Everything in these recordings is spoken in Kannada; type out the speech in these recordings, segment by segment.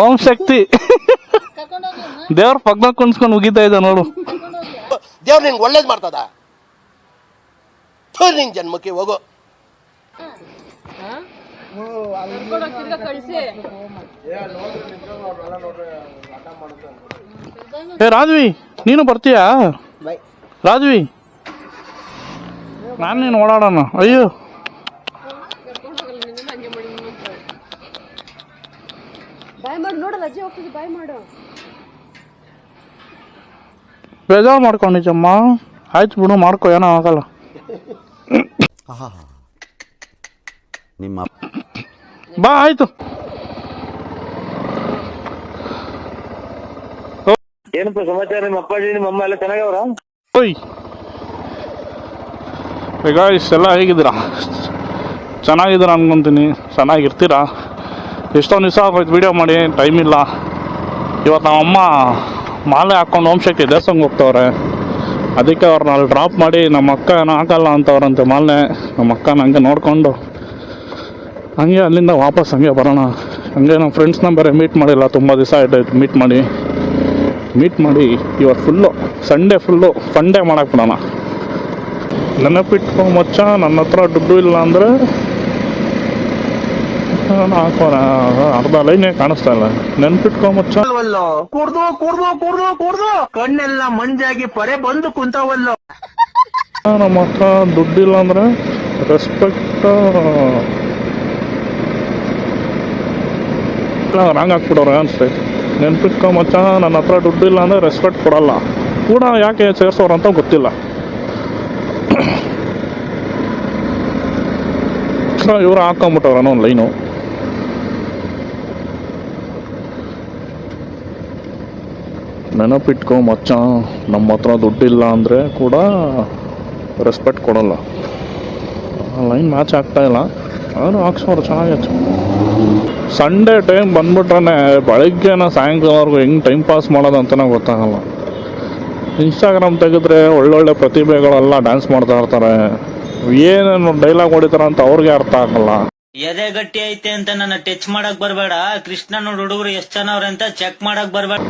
ಓಂ ಶಕ್ತಿ ದೇವ್ರ ಪಕ್ಕದಾಗ ಕುಣಿಸ್ಕೊಂಡು ಉಗಿತಾ ಇದ್ದ ನೋಡು. ದೇವ್ರ ನಿನ್ಗೆ ಒಳ್ಳೇದು ಮಾಡ್ತದ. ನಿನ್ ಜನ್ಮಕ್ಕೆ ಹೋಗೋ. ಏ ರಾಜ್ವಿ, ನೀನು ಬರ್ತೀಯಾ? ರಾಜ್ವಿ, ನಾನು ನೀನು ಓಡಾಡೋಣ. ಅಯ್ಯೋ ಬೇಜಾರು ಮಾಡ್ಕೊಂಡಿದ್ದಮ್ಮ. ಆಯ್ತು ಬಿಡು, ಮಾಡ್ಕೊ, ಏನೋ ಆಗಲ್ಲ. ನಿಮ್ಮ ಬಾ, ಆಯ್ತು. ಏನಪ್ಪ ಸಮಾಚಾರ? ನಿಮ್ಮ ಅಪ್ಪಾಜಿ ನಿಮ್ಮ ಅಮ್ಮ ಎಲ್ಲ ಚೆನ್ನಾಗವ್ರ? ಓಯ್ ಈಗ ಇಷ್ಟೆಲ್ಲ ಹೇಗಿದ್ದೀರಾ? ಚೆನ್ನಾಗಿದ್ದೀರಾ ಅನ್ಕೊಂತೀನಿ. ಚೆನ್ನಾಗಿರ್ತೀರಾ? ಎಷ್ಟೊಂದು ದಿವಸ ಆಗೋಯ್ತು ವೀಡಿಯೋ ಮಾಡಿ, ಟೈಮ್ ಇಲ್ಲ. ಇವತ್ತು ನಮ್ಮಮ್ಮ ಮಾಲೆ ಹಾಕ್ಕೊಂಡು ಓಂ ಶಕ್ತಿ ದೇವಸ್ಥಾನಕ್ಕೆ ಹೋಗ್ತವ್ರೆ. ಅದಕ್ಕೆ ಅವ್ರನ್ನ ಅಲ್ಲಿ ಡ್ರಾಪ್ ಮಾಡಿ, ನಮ್ಮ ಅಕ್ಕ ಏನೋ ಹಾಕಲ್ಲ ಅಂತವ್ರಂತೆ ಮಾಲೆ. ನಮ್ಮ ಅಕ್ಕನ ಹಂಗೆ ನೋಡಿಕೊಂಡು ಹಂಗೆ ಅಲ್ಲಿಂದ ವಾಪಸ್ ಹಂಗೆ ಬರೋಣ. ಹಂಗೆ ನಮ್ಮ ಫ್ರೆಂಡ್ಸ್ನ ಬೇರೆ ಮೀಟ್ ಮಾಡಿಲ್ಲ, ತುಂಬ ದಿವಸ ಆಯ್ತಾಯ್ತು ಮೀಟ್ ಮಾಡಿ ಇವತ್ತು ಫುಲ್ಲು ಸಂಡೇ ಫುಲ್ಲು ಫಂಡೇ ಮಾಡಾಕ್ಬಿಡೋಣ. ನೆನಪಿಟ್ಕೊ ಮಚ್ಚ, ನನ್ನ ಹತ್ರ ದುಡ್ಡು ಇಲ್ಲ ಅಂದರೆ ಹಾಕೋಣ. ಅರ್ಧ ಲೈನೇ ಕಾಣಿಸ್ತಾ ಇಲ್ಲ. ನೆನಪಿಟ್ಕೊ ಮಚ್ಚ. ಕುಡ್ದು ಕಣ್ಣೆಲ್ಲ ಮಂಜಾಗಿ ಪರೆ ಬಂದು ಕುಂತವಲ್ಲೋ. ನಮ್ಮ ಹತ್ರ ದುಡ್ಡಿಲ್ಲ ಅಂದರೆ ರೆಸ್ಪೆಕ್ಟ್ ರಾಂಗ್ ಹಾಕ್ಬಿಡೋರು ಅನಿಸ್ತೈತೆ. ನೆನ್ಪಿಟ್ಕೊ ಮಚ್ಚ, ನನ್ನ ಹತ್ರ ದುಡ್ಡಿಲ್ಲ ಅಂದರೆ ರೆಸ್ಪೆಕ್ಟ್ ಕೊಡಲ್ಲ ಕೂಡ. ಯಾಕೆ ಸೇರಿಸೋರಂತ ಗೊತ್ತಿಲ್ಲ. ಇವರು ಹಾಕೊಂಬಿಟ್ಟವ್ರ ಒಂದು ಲೈನು. ನೆನಪಿಟ್ಕೊ ಮಚ್ಚ, ನಮ್ಮ ಹತ್ರ ದುಡ್ಡಿಲ್ಲ ಅಂದರೆ ಕೂಡ ರೆಸ್ಪೆಕ್ಟ್ ಕೊಡಲ್ಲ. ಲೈನ್ ಮ್ಯಾಚ್ ಆಗ್ತಾ ಇಲ್ಲ, ಆದರೂ ಹಾಕ್ಸೋರು ಚೆನ್ನಾಗಿತ್ತು. ಸಂಡೇ ಟೈಮ್ ಬಂದ್ಬಿಟ್ರೆ ಬೆಳಗ್ಗೆನ ಸಾಯಂಕಾಲವರೆಗೂ ಹೆಂಗೆ ಟೈಮ್ ಪಾಸ್ ಮಾಡೋದು ಅಂತಲೇ ಗೊತ್ತಾಗಲ್ಲ. ಇನ್ಸ್ಟಾಗ್ರಾಮ್ ತೆಗೆದ್ರೆ ಒಳ್ಳೊಳ್ಳೆ ಪ್ರತಿಭೆಗಳೆಲ್ಲ ಡ್ಯಾನ್ಸ್ ಮಾಡ್ತಾ ಇರ್ತಾರೆ. ಏನೇನು ಡೈಲಾಗ್ ಹೊಡಿತಾರೆ ಅಂತ ಅವ್ರಿಗೆ ಅರ್ಥ ಆಗಲ್ಲ. ಎದೆ ಗಟ್ಟಿ ಐತೆ ಅಂತ ನನ್ನ ಟಚ್ ಮಾಡಕ್ ಬರ್ಬೇಡ. ಕೃಷ್ಣನ ಹುಡುಗರು ಎಷ್ಟ್ ಚೆನ್ನಾವ್ರೆ ಅಂತ ಚೆಕ್ ಮಾಡಕ್ ಬರ್ಬೇಡ.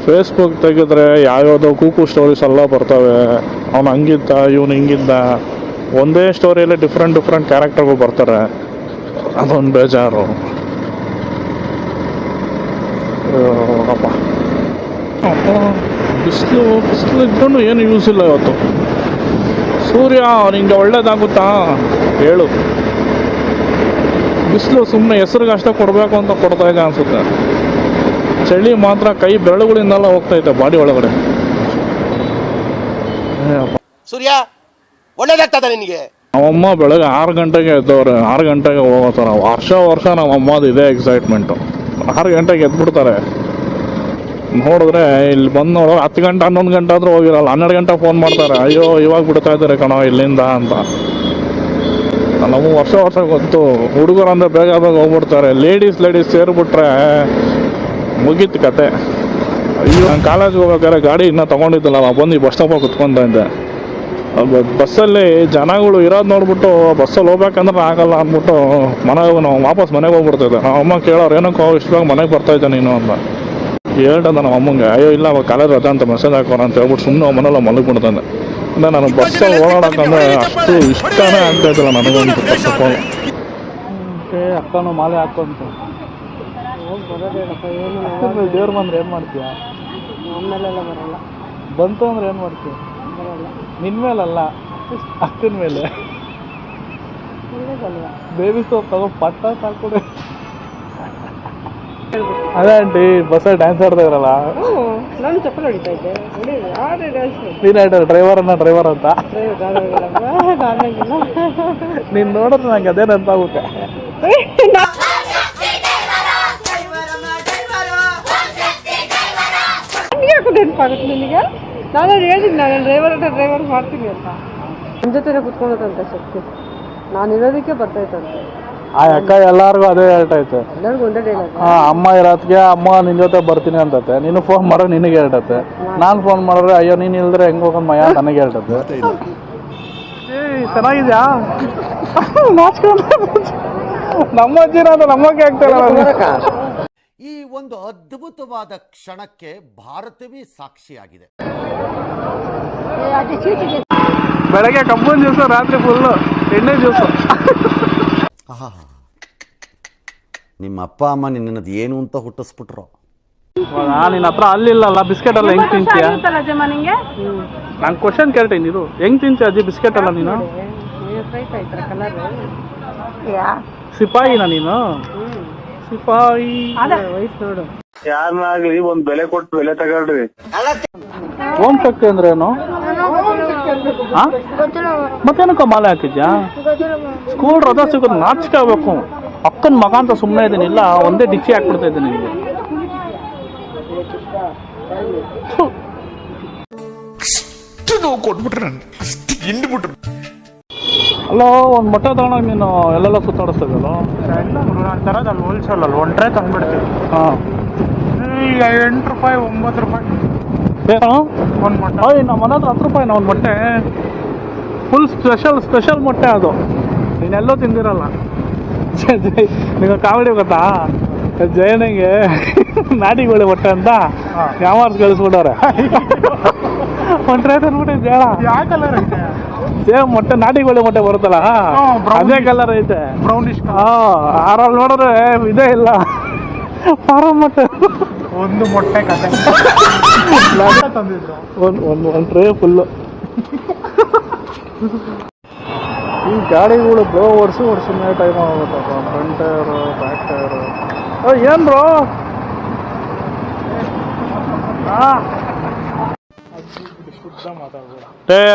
ಫೇಸ್ಬುಕ್ ತೆಗೆದ್ರೆ ಯಾವ್ಯಾವುದೋ ಕೂಕು ಸ್ಟೋರೀಸ್ ಎಲ್ಲ ಬರ್ತವೆ. ಅವ್ನು ಹಂಗಿದ್ದ, ಇವನು ಹಿಂಗಿದ್ದ. ಒಂದೇ ಸ್ಟೋರಿಯಲ್ಲಿ ಡಿಫ್ರೆಂಟ್ ಕ್ಯಾರೆಕ್ಟರ್ಗಳು ಬರ್ತಾರೆ. ಅದೊಂದು ಬೇಜಾರು. ಅಪ್ಪ ಬಿಸಿಲು ಇದ್ರೂ ಏನು ಯೂಸ್ ಇಲ್ಲ ಇವತ್ತು. ಸೂರ್ಯ ನಿಂಗೆ ಒಳ್ಳೇದಾಗುತ್ತಾ ಹೇಳು. ಬಿಸಿಲು ಸುಮ್ಮನೆ ಹೆಸರಿಗೆ ಅಷ್ಟೇ ಕೊಡಬೇಕು ಅಂತ ಕೊಡ್ತಾ ಇದೆ ಅನ್ಸುತ್ತೆ. ಚಳಿ ಮಾತ್ರ ಕೈ ಬೆರಳುಗಳಿಂದೆಲ್ಲ ಹೋಗ್ತೈತೆ ಬಾಡಿ ಒಳಗಡೆ. ಸೂರ್ಯ ಒಳ್ಳೇದಾಗ್ತದ ನಿನಗೆ? ನಮ್ಮಮ್ಮ ಬೆಳಗ್ಗೆ 6 ಗಂಟೆಗೆ ಎದ್ದವ್ರೆ. 6 ಗಂಟೆಗೆ ಹೋಗೋತಾರ. ವರ್ಷ ನಮ್ಮಮ್ಮದು ಇದೇ ಎಕ್ಸೈಟ್ಮೆಂಟು. 6 ಗಂಟೆಗೆ ಎದ್ಬಿಡ್ತಾರೆ. ನೋಡಿದ್ರೆ ಇಲ್ಲಿ ಬಂದು ನೋಡೋ 10 ಗಂಟೆ 11 ಗಂಟೆ ಆದರೂ ಹೋಗಿರಲ್ಲ. 12 ಗಂಟೆ ಫೋನ್ ಮಾಡ್ತಾರೆ, ಅಯ್ಯೋ ಇವಾಗ ಬಿಡ್ತಾ ಇದ್ದಾರೆ ಕಣೋ ಇಲ್ಲಿಂದ ಅಂತ. ನಮಗೆ ವರ್ಷ ಗೊತ್ತು. ಹುಡುಗರು ಅಂದರೆ ಬೇಗ ಹೋಗ್ಬಿಡ್ತಾರೆ. ಲೇಡೀಸ್ ಸೇರಿಬಿಟ್ರೆ ಮುಗೀತು ಕತೆ. ಅಯ್ಯೋ, ನಾನು ಕಾಲೇಜ್ಗೆ ಹೋಗ್ಬೇಕಾದ್ರೆ ಗಾಡಿ ಇನ್ನೂ ತೊಗೊಂಡಿದ್ದಲ್ಲ, ಬಂದು ಬಸ್ ಸ್ಟಾಪಾಗಿ ಕುತ್ಕೊತಾ ಇದ್ದೆ. ಬಸ್ಸಲ್ಲಿ ಜನಗಳು ಇರೋದು ನೋಡ್ಬಿಟ್ಟು ಬಸ್ಸಲ್ಲಿ ಹೋಗ್ಬೇಕಂದ್ರೆ ಆಗಲ್ಲ ಅಂದ್ಬಿಟ್ಟು ನಾವು ವಾಪಸ್ ಮನೆಗೆ ಹೋಗ್ಬಿಡ್ತಿದ್ದೆ. ನಮ್ಮ ಅಮ್ಮ ಕೇಳೋರು, ಏನಕ್ಕೋ ಇಷ್ಟು ಬೇಗ ಮನೆಗೆ ಬರ್ತಾಯಿದ್ದೆ ನೀನು ಅಂತ ಹೇಳ್ದೆ ನಮ್ಮ ಅಮ್ಮಂಗೆ. ಅಯ್ಯೋ ಇಲ್ಲ ಅವಾಗ ಕಾಲೇಜ್ ರಜಾ ಅಂತ ಮೆಸೇಜ್ ಹಾಕೋಣ ಅಂತ ಹೇಳ್ಬಿಟ್ಟು ಸುಮ್ಮನೆ ಮನೇಲಿ ಮಲಗಿಬಿಡ್ತಂದೆ. ಅಂದರೆ ನಾನು ಬಸ್ಸಲ್ಲಿ ಓಡಾಡೋಕ್ಕಂದ್ರೆ ಅಷ್ಟು ಇಷ್ಟನೇ ಆಗ್ತಾಯಿದ್ದಿಲ್ಲ ನನಗೊಂದು. ಫಸ್ಟ್ ಆಫ್ ಆಲ್ ಅಕ್ಕನೂ ಮಾಲೆ ಹಾಕೊಂತ ದೇವ್ರು ಬಂದ್ರೆ ಏನು ಮಾಡ್ತೀಯಾ? ಬಂತು ಅಂದ್ರೆ ಏನು ಮಾಡ್ತೀಯ? ನಿನ್ನ ಮೇಲಲ್ಲ, ಅಕ್ಕನ ಮೇಲೆ. ಬೇಬಿ ಸೋಪ್ ತಗೋ ಪಟ್ಟ ಸಾಕೊಡೆ. ಅದೇ ಆಂಟಿ ಬಸ್ಸಲ್ಲಿ ಡ್ಯಾನ್ಸ್ ಆಡ್ತಾ ಇರಲ್ಲ. ನಾನು ಚಪ್ಪಲ್ ಹೊಡಿತಾ ಇದ್ದೆ. ನೀನು ಹೇಳ್ತಾರೆ ಡ್ರೈವರ್ ಅಂತ. ನೀನು ನೋಡಿದ್ರೆ ನಂಗೆ ಅದೇ ನೆನಪಾಗುತ್ತೆ. ನೆನಪಾಗುತ್ತೆ ನಿನಗೆ? ನಾನು ಹೇಳಿದ್ದೀನಿ, ನಾನು ಡ್ರೈವರ್ ಮಾಡ್ತೀನಿ ಅಂತ. ನನ್ನ ಜೊತೆ ಕುತ್ಕೊಂಡಂತ ಶಕ್ತಿ ನಾನು ಇರೋದಕ್ಕೆ ಬರ್ತೈತಂತೆ. ಆ ಅಕ್ಕ ಎಲ್ಲಾರ್ಗು ಅದೇ ಹೇಳ್ತೈತೆ. ಎಲ್ಲರಿಗೂ ಒಂದೇ ಡೈಲಾಗ್. ಅಮ್ಮ ಇರೋದಕ್ಕೆ ಅಮ್ಮ ನಿನ್ನ ಜೊತೆ ಬರ್ತೀನಿ ಅಂತತೆ. ನೀನು ಫೋನ್ ಮಾಡೋ ನಿನಗೆ ಹೇಳ್ತತೆ. ನಾನು ಫೋನ್ ಮಾಡಿದ್ರೆ ಅಯ್ಯೋ ನೀನು ಇಲ್ದ್ರೆ ಹೆಂಗೆ ಹೋಗೋದು ಮಯ ನನಗೆ ಹೇಳ್ತತೆ. ಚೆನ್ನಾಗಿದ್ಯಾ? ನಮ್ಮ ಅಜ್ಜಿನ ಅದು ನಮ್ಮಕ್ಕೆ ಆಗ್ತಾಯಿಲ್ಲ. ಈ ಒಂದು ಅದ್ಭುತವಾದ ಕ್ಷಣಕ್ಕೆ ಭಾರತವೇ ಸಾಕ್ಷಿಯಾಗಿದೆ. ಬೆಳಗ್ಗೆ ಕಬ್ಬನ್ ಜ್ಯೂಸು, ರಾತ್ರಿ ಫುಲ್ಲು ಎಣ್ಣೆ ಜ್ಯೂಸು. ನಿಮ್ಮ ಅಪ್ಪ ಅಮ್ಮ ನಿನ್ನದು ಏನು ಅಂತ ಹುಟ್ಟಿಸ್ಬಿಟ್ರು. ನಿನ್ನ ಹತ್ರ ಅಲ್ಲಿಲ್ಲಲ್ಲ, ಬಿಸ್ಕೆಟ್ ಎಲ್ಲ ಹೆಂಗ್ ತಿಂತೀಯ? ನಾನು ಕ್ವಶನ್ ಕೇಳ್ತೀನಿ, ಇದು ಹೆಂಗ್ ತಿಂತೀಯ ಅಜ್ಜಿ ಬಿಸ್ಕೆಟ್ ಎಲ್ಲ ನೀನು? ಸಿಪಾಯಿನ ನೀನು? ಸಿಪಾಯಿ ನೋಡು. ಯಾರನ್ನಾಗ್ಲಿ ಒಂದ್ ಬೆಲೆ ಕೊಟ್ಟು ಬೆಲೆ ತಗೊಳ್ರಿ. ಓಂ ಶಕ್ತಿ ಅಂದ್ರೆ ಏನು? ಮತ್ತೇನಕ್ಕ ಮಾಲೆ ಹಾಕಿದ್ಯಾ? ಸ್ಕೂಲ್ ರಜಾ ಸಿಗೋದು ನಾಚಿಕೆ ಆಗ್ಬೇಕು. ಅಕ್ಕನ ಮಗ ಅಂತ ಸುಮ್ಮನೆ ಇದ್ದೀನಿ, ಇಲ್ಲ ಒಂದೇ ಡಿಚ್ಚಿ ಹಾಕ್ಬಿಡ್ತಾ ಇದ್ದೀನಿ ನಿಮಗೆ. ಅಲ್ಲ, ಒಂದು ಮೊಟ್ಟೆ ತಗೊಂಡಾಗ ನೀನು ಎಲ್ಲೆಲ್ಲ ಸುತ್ತಾಡಿಸ್ತದಲ್ಲ? ತರೋದಲ್ಲ, ಹೋಲ್ಸೇಲ್ ಅಲ್ಲ, ಒಂಟ್ರೆ ತಂದ್ಬಿಡ್ತೀವಿ. ಹಾಂ, ಈಗ 8 ರೂಪಾಯಿ 9 ರೂಪಾಯಿ ಒಂದು ಮೊಟ್ಟೆ. ಅಯ್ಯ, ನಮ್ಮ ಮನೆ ಹತ್ರ 10 ರೂಪಾಯಿನ ಒಂದು ಮೊಟ್ಟೆ. ಫುಲ್ ಸ್ಪೆಷಲ್ ಮೊಟ್ಟೆ ಅದು, ನೀನೆಲ್ಲೋ ತಿಂದಿರಲ್ಲ. ನೀವು ಕಾಮಿಡಿ ಗೊತ್ತಾ? ಜಯನಿಗೆ ನಾಟಿಗೋಳಿ ಮೊಟ್ಟೆ ಅಂತ ಯಾವಾರ್ಸ್ ಕಳಿಸ್ಬಿಟ್ಟವ್ರೆ. ಒಂಟ್ರೆ ತಂದ್ಬಿಟ್ಟಿದ್ದೆ ಹೇಳ. ಯಾವ ಕಲರ್ ಐತೆ? ಸೇಮ್ ಮೊಟ್ಟೆ, ನಾಟಿಗೋಳಿ ಮೊಟ್ಟೆ ಬರುತ್ತಲ್ಲ ಅದೇ ಕಲರ್ ಐತೆ, ಬ್ರೌನಿಶ್. ಆರಲ್ಲಿ ನೋಡಿದ್ರೆ ಇದೇ ಇಲ್ಲ, ಫಾರಂ ಮೊಟ್ಟೆ. ಒಂದು ಮೊಟ್ಟೆ ಕತೆ ತಂದಿದ್ರು, ಒಂದು ಟ್ರೇ ಫುಲ್ಲು. ಈ ಗಾಡಿಗಳು ಬ್ರೋ ಓಡಿಸಿನೇ ಟೈಮ್ ಆಗುತ್ತಪ್ಪ. Front tyre, back tyre. ಏನು ಬ್ರೋ?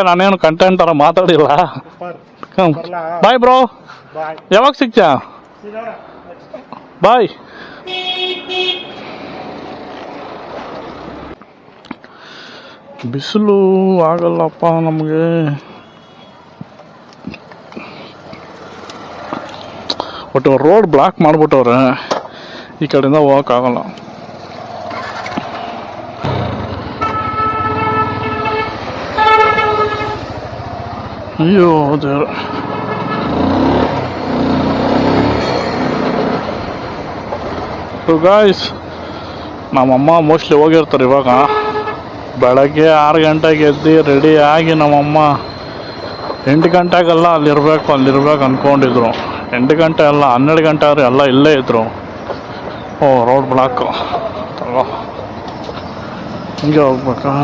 ನಾನೇನು ಕಂಟೆಂಟ್ ಥರ ಮಾತಾಡಿಲ್ಲ. ಬಾಯ್ ಬ್ರೋ, ಯಾವಾಗ ಸಿಗ್ತೀಯ? ಬಾಯ್. ಬಿಸಿಲು ಆಗಲ್ಲಪ್ಪ ನಮಗೆ. ಒಟ್ಟು ರೋಡ್ ಬ್ಲಾಕ್ ಮಾಡಿಬಿಟ್ಟವ್ರೆ, ಈ ಕಡೆಯಿಂದ ಹೋಗೋಕ್ಕಾಗಲ್ಲ. ಅಯ್ಯೋ ದೇವ್ರ. ಗಾಯ್ಸ್, ನಮ್ಮಮ್ಮ ಮೋಸ್ಟ್ಲಿ ಹೋಗಿರ್ತಾರೆ ಇವಾಗ. ಬೆಳಗ್ಗೆ 6 ಗಂಟೆಗೆ ಎದ್ದು ರೆಡಿ ಆಗಿ ನಮ್ಮಮ್ಮ 8 ಗಂಟೆಗೆಲ್ಲ ಅಲ್ಲಿರ್ಬೇಕು ಅಂದ್ಕೊಂಡಿದ್ರು. 8 ಗಂಟೆ ಅಲ್ಲ, 12 ಗಂಟೆ ಆದ್ರೆ ಎಲ್ಲ ಇಲ್ಲೇ ಇದ್ರು. ಓ, ರೋಡ್ ಬ್ಲಾಕು. ತಗೋ, ಹಿಂಗೆ ಹೋಗ್ಬೇಕಾ?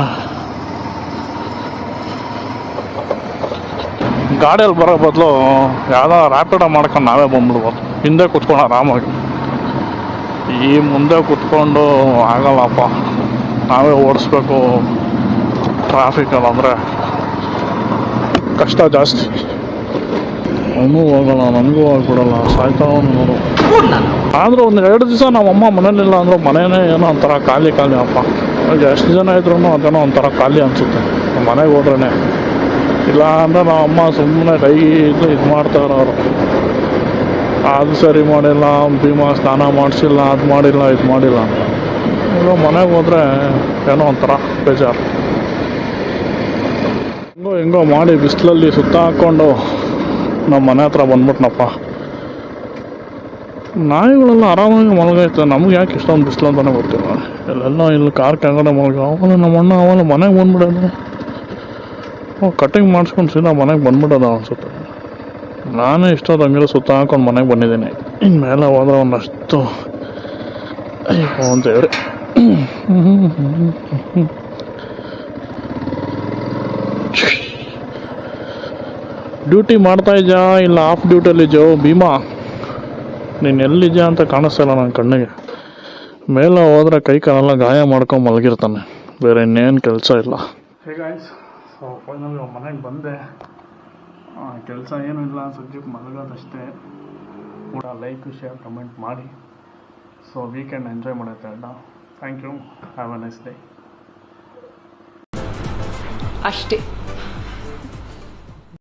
ಗಾಡಿಯಲ್ಲಿ ಬರೋ ಬದಲು ಯಾವುದೋ ರ್ಯಾಪಿಡೋ ಮಾಡ್ಕೊಂಡು ನಾವೇ ಬಂದ್ಬಿಡ್ಬೋದು. ಹಿಂದೆ ಕೂತ್ಕೊಂಡು ಆರಾಮಾಗಿ. ಈ ಮುಂದೆ ಕೂತ್ಕೊಂಡು ಆಗಲ್ಲಪ್ಪ, ನಾವೇ ಓಡಿಸ್ಬೇಕು. ಟ್ರಾಫಿಕಲ್ಲಿ ಅಂದರೆ ಕಷ್ಟ ಜಾಸ್ತಿ. ಅವನು ಹೋಗಲ್ಲ, ನನಗೂ ಆಗ್ಬಿಡಲ್ಲ, ಸಾಯ್ತಾವನು ನೋಡು. ಆದರೂ ಒಂದು 2 ದಿವಸ ನಮ್ಮಮ್ಮ ಮನೇಲಿಲ್ಲ ಅಂದರೂ ಮನೇನೇ ಏನೋ ಒಂಥರ ಖಾಲಿ ಅಪ್ಪ. ಎಷ್ಟು ಜನ ಇದ್ರೂ ಅದೇನೋ ಒಂಥರ ಖಾಲಿ ಅನಿಸುತ್ತೆ ಮನೆಗೆ ಹೋದ್ರೇ. ಇಲ್ಲ ಅಂದರೆ ನಮ್ಮಮ್ಮ ಸುಮ್ಮನೆ ಕೈ ಇದು ಮಾಡ್ತಾರೆ ಅವರು. ಅದು ಸರಿ ಮಾಡಿಲ್ಲ, ಭೀಮಾ ಸ್ನಾನ ಮಾಡಿಸಿಲ್ಲ, ಅದು ಮಾಡಿಲ್ಲ, ಇದು ಮಾಡಿಲ್ಲ ಅಂತ. ಈಗ ಮನೆಗೆ ಹೋದರೆ ಏನೋ ಒಂಥರ ಬೇಜಾರು. ಹೆಂಗೋ ಮಾಡಿ ಬಿಸಿಲಲ್ಲಿ ಸುತ್ತ ಹಾಕ್ಕೊಂಡು ನಮ್ಮ ಮನೆ ಹತ್ರ ಬಂದ್ಬಿಟ್ನಪ್ಪ. ನಾಯಿಗಳೆಲ್ಲ ಆರಾಮಾಗಿ ಮಲಗೈತೆ, ನಮ್ಗೆ ಯಾಕೆ ಇಷ್ಟೊಂದು ಬಿಸಿಲು ಅಂತಲೇ ಗೊತ್ತಿಲ್ಲ. ಎಲ್ಲೆಲ್ಲ ಇಲ್ಲಿ ಕಾರ್ ಕೆಳಗಡೆ ಮಲಗ. ಆಮೇಲೆ ನಮ್ಮ ಅಣ್ಣ ಆಮೇಲೆ ಮನೆಗೆ ಬಂದ್ಬಿಡೋದು, ಕಟಿಂಗ್ ಮಾಡಿಸ್ಕೊಂಡು ಸೀದಾ ಮನೆಗೆ ಬಂದ್ಬಿಡೋದು ಅನಿಸುತ್ತೆ. ನಾನೇ ಇಷ್ಟೊಂದು ಹಂಗೆಲ್ಲ ಸುತ್ತ ಹಾಕೊಂಡು ಮನೆಗೆ ಬಂದಿದ್ದೀನಿ. ಇನ್ಮೇಲೆ ಹೋದ್ರೆ ಒಂದಷ್ಟು ಅಂತೇಳಿ ಡ್ಯೂಟಿ ಮಾಡ್ತಾ ಇದ್ಯಾ ಇಲ್ಲ ಆಫ್ ಡ್ಯೂಟಿಯಲ್ಲಿದ್ಯೋ ಭೀಮಾ? ನೀನು ಎಲ್ಲಿದ್ಯಾ ಅಂತ ಕಾಣಿಸ್ತಾಯಿಲ್ಲ ನನ್ನ ಕಣ್ಣಿಗೆ. ಮೇಲೆ ಹೋದರೆ ಕೈ ಕಾಲೆಲ್ಲ ಗಾಯ ಮಾಡ್ಕೊಂಡು ಮಲಗಿರ್ತಾನೆ, ಬೇರೆ ಇನ್ನೇನು ಕೆಲಸ ಇಲ್ಲ. ಗಾಯ್ಸ್, ಸೊ ಫೈನಲಿ ಮನೆಗೆ ಬಂದೆ. ಕೆಲಸ ಏನೂ ಇಲ್ಲ, ಸದ್ಯಕ್ಕೆ ಮಲಗೋದಷ್ಟೇ. ಕೂಡ ಲೈಕ್, ಶೇರ್, ಕಮೆಂಟ್ ಮಾಡಿ. ಸೊ ವೀಕೆಂಡ್ ಎಂಜಾಯ್ ಮಾಡುತ್ತೆ ಅಲ್ಲ. Thank you, have a nice day. ಅಷ್ಟೇ.